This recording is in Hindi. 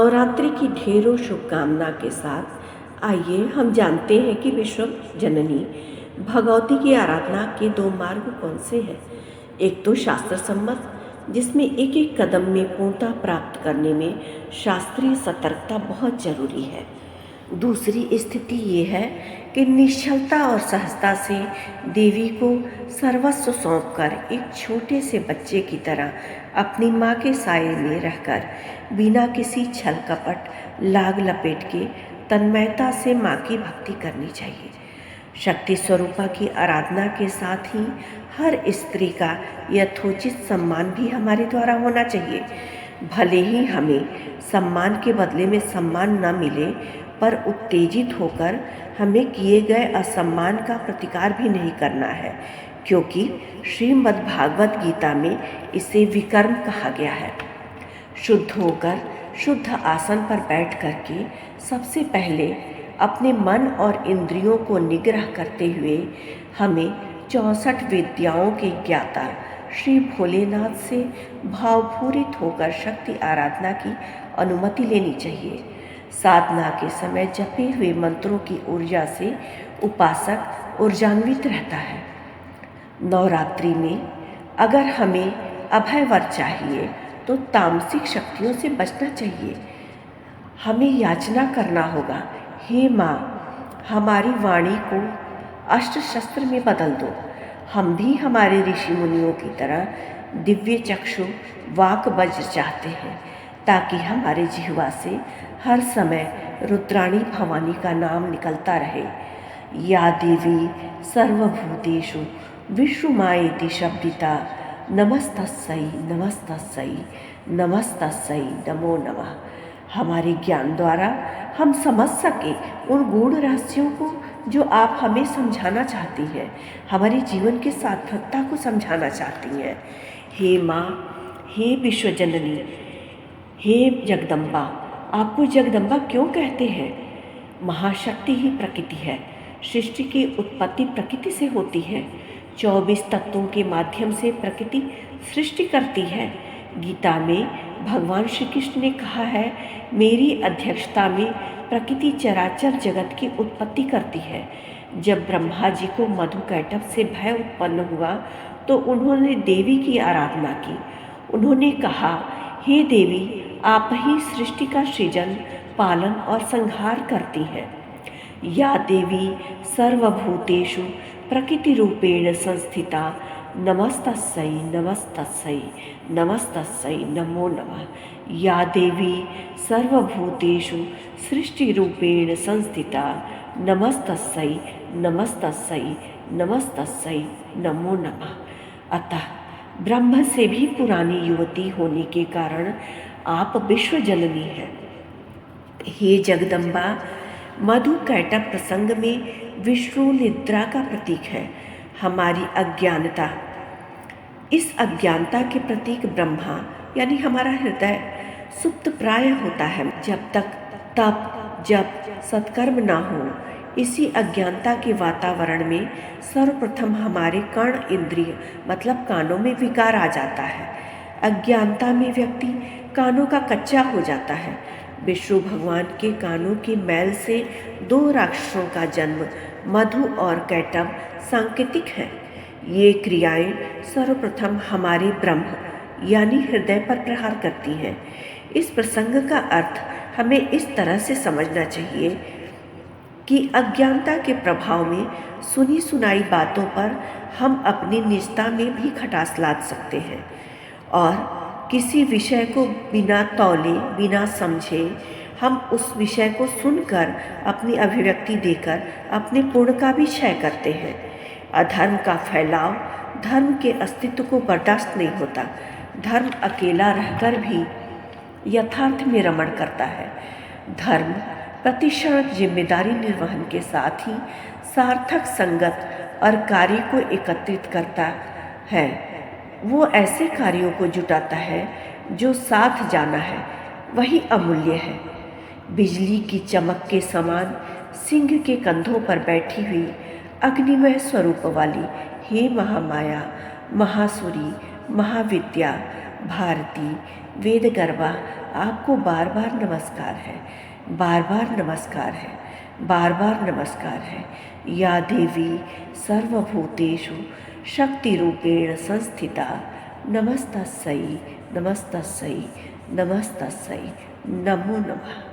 नवरात्रि की ढेरों शुभकामना के साथ आइए हम जानते हैं कि विश्व जननी भगवती की आराधना के दो मार्ग कौन से हैं। एक तो शास्त्र सम्मत, जिसमें एक एक कदम में पूर्णता प्राप्त करने में शास्त्रीय सतर्कता बहुत जरूरी है। दूसरी स्थिति ये है कि निश्चलता और सहजता से देवी को सर्वस्व सौंपकर एक छोटे से बच्चे की तरह अपनी माँ के साये में रहकर बिना किसी छल कपट लाग लपेट के तन्मयता से माँ की भक्ति करनी चाहिए। शक्ति स्वरूपा की आराधना के साथ ही हर स्त्री का यथोचित सम्मान भी हमारे द्वारा होना चाहिए। भले ही हमें सम्मान के बदले में सम्मान न मिले, पर उत्तेजित होकर हमें किए गए असम्मान का प्रतिकार भी नहीं करना है, क्योंकि श्रीमद् भागवत गीता में इसे विकर्म कहा गया है। शुद्ध होकर शुद्ध आसन पर बैठ करके सबसे पहले अपने मन और इंद्रियों को निग्रह करते हुए हमें 64 विद्याओं के ज्ञाता श्री भोलेनाथ से भावपूरित होकर शक्ति आराधना की अनुमति लेनी चाहिए। साधना के समय जपे हुए मंत्रों की ऊर्जा से उपासक ऊर्जान्वित रहता है। नवरात्रि में अगर हमें अभय वर चाहिए तो तामसिक शक्तियों से बचना चाहिए। हमें याचना करना होगा, हे माँ, हमारी वाणी को अस्त्र शस्त्र में बदल दो। हम भी हमारे ऋषि मुनियों की तरह दिव्य चक्षु वाक वज्र चाहते हैं, ताकि हमारे जिह्वा से हर समय रुद्राणी भवानी का नाम निकलता रहे। या देवी सर्वभूतेषु विश्वमायेति शब्दिता नमस्तस्यै नमस्तस्यै नमस्तस्यै नमो नमः। हमारे ज्ञान द्वारा हम समझ सके उन गूढ़ रहस्यों को जो आप हमें समझाना चाहती हैं, हमारे जीवन के सार्थकता को समझाना चाहती हैं। हे माँ, हे विश्वजननी, हे जगदम्बा। आपको जगदम्बा क्यों कहते हैं? महाशक्ति ही प्रकृति है। सृष्टि की उत्पत्ति प्रकृति से होती है। 24 तत्वों के माध्यम से प्रकृति सृष्टि करती है। गीता में भगवान श्री कृष्ण ने कहा है, मेरी अध्यक्षता में प्रकृति चराचर जगत की उत्पत्ति करती है। जब ब्रह्मा जी को मधुकैटभ से भय उत्पन्न हुआ तो उन्होंने देवी की आराधना की। उन्होंने कहा, हे देवी, आप ही सृष्टि का सृजन, पालन और संहार करती हैं। या देवी सर्वभूतेषु प्रकृति रूपेण संस्थिता नमस्तस्यै नमस्तस्यै नमस्तस्यै नमो नमः। या देवी सर्वभूतेषु सृष्टि रूपेण संस्थिता नमस्तस्यै नमस्तस्यै नमस्तस्यै नमो नमः। अतः ब्रह्म से भी पुरानी युवती होने के कारण आप विश्व जननी हैं। हे जगदम्बा, मधु कैटभ प्रसंग में विष्णु निद्रा का प्रतीक है। हमारी अज्ञानता, इस अज्ञानता के प्रतीक ब्रह्मा यानी हमारा हृदय सुप्त प्राय होता है। जब तक तप जप सत्कर्म ना हो, इसी अज्ञानता के वातावरण में सर्वप्रथम हमारे कर्ण इंद्रिय मतलब कानों में विकार आ जाता है। अज्ञानता में व्यक्ति कानों का कच्चा हो जाता है। विष्णु भगवान के कानों की मैल से 2 राक्षसों का जन्म मधु और कैटभ सांकेतिक है। ये क्रियाएं सर्वप्रथम हमारे ब्रह्म यानी हृदय पर प्रहार करती हैं। इस प्रसंग का अर्थ हमें इस तरह से समझना चाहिए कि अज्ञानता के प्रभाव में सुनी सुनाई बातों पर हम अपनी निजता में भी खटास लाद सकते हैं और किसी विषय को बिना तौले बिना समझे हम उस विषय को सुनकर अपनी अभिव्यक्ति देकर अपने पूर्ण का भी क्षय करते हैं। अधर्म का फैलाव धर्म के अस्तित्व को बर्दाश्त नहीं होता। धर्म अकेला रहकर भी यथार्थ में रमण करता है। धर्म प्रतिक्षण जिम्मेदारी निर्वहन के साथ ही सार्थक संगत और कार्य को एकत्रित करता है। वो ऐसे कार्यों को जुटाता है जो साथ जाना है, वही अमूल्य है। बिजली की चमक के समान सिंह के कंधों पर बैठी हुई अग्निमय स्वरूप वाली हे महामाया, महासुरी, महाविद्या, भारती वेदगर्भा आपको बार बार नमस्कार है, बार बार नमस्कार है, बार बार नमस्कार है। या देवी सर्वभूतेषु शक्तिरूपेण संस्थिता नमस्तस्यै नमस्तस्यै नमस्तस्यै नमो नमः।